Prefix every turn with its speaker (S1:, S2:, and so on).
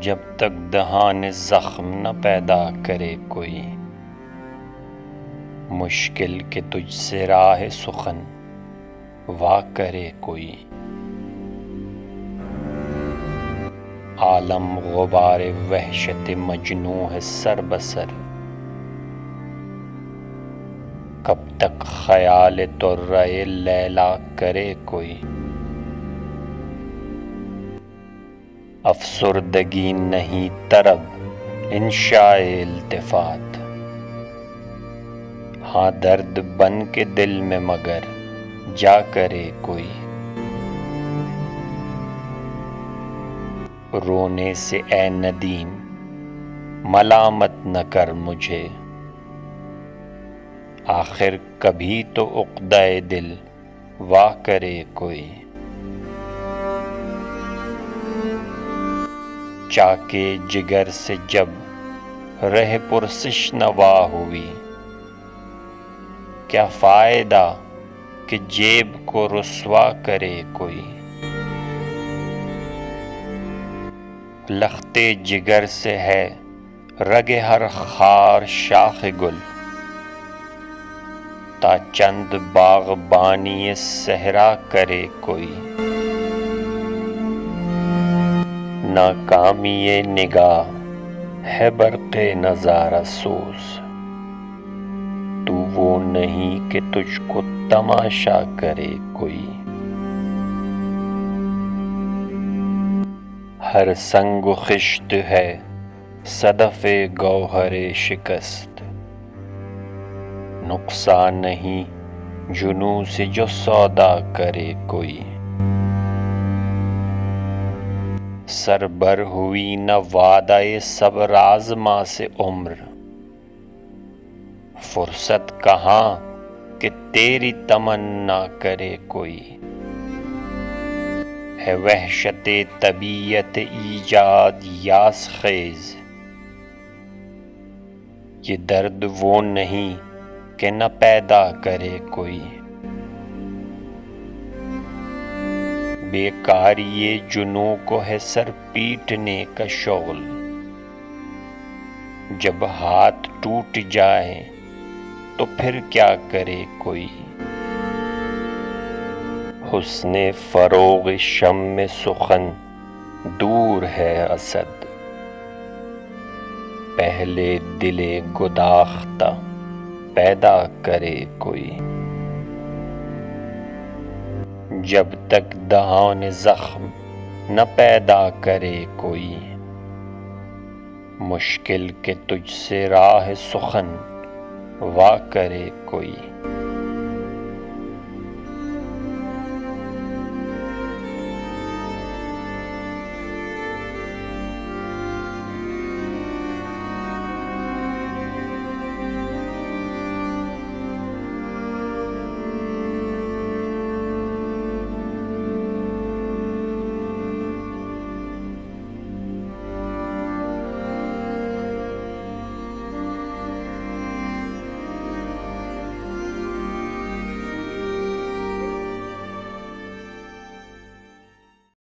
S1: جب تک دہان زخم نہ پیدا کرے کوئی، مشکل کہ تجھ سے راہ سخن وا کرے کوئی۔ عالم غبار وحشت مجنوں ہے سر بسر، کب تک خیال طرہ لیلا کرے کوئی۔ افسردگی نہیں طرب انشاء التفات، ہاں درد بن کے دل میں مگر جا کرے کوئی۔ رونے سے اے ندیم ملامت نہ کر مجھے، آخر کبھی تو عقدہ دل وا کرے کوئی۔ چاکے جگر سے جب رہ پرسش نوا ہوئی، کیا فائدہ کہ جیب کو رسوا کرے کوئی۔ لخت جگر سے ہے رگ ہر خار شاخ گل، تا چند باغبانی صحرا کرے کوئی۔ ناکامی نگاہ ہے برق نظارہ سوز، تو وہ نہیں کہ تجھ کو تماشا کرے کوئی۔ ہر سنگ و خشت ہے صدف گوہر شکست، نقصان نہیں جنوں سے جو سودا کرے کوئی۔ سر بر ہوئی نہ وعدہ صبر آزما سے عمر، فرصت کہاں کہ تیری تمنا کرے کوئی۔ ہے وحشت طبیعت ایجاد یاس خیز، یہ درد وہ نہیں کہ نہ پیدا کرے کوئی۔ بیکاری جنوں کو ہے سر پیٹنے کا شغل، جب ہاتھ ٹوٹ جائے تو پھر کیا کرے کوئی۔ حسن فروغ شم سخن دور ہے اسد، پہلے دل گداختہ پیدا کرے کوئی۔ جب تک دہان زخم نہ پیدا کرے کوئی، مشکل کہ تجھ سے راہ سخن وا کرے کوئی۔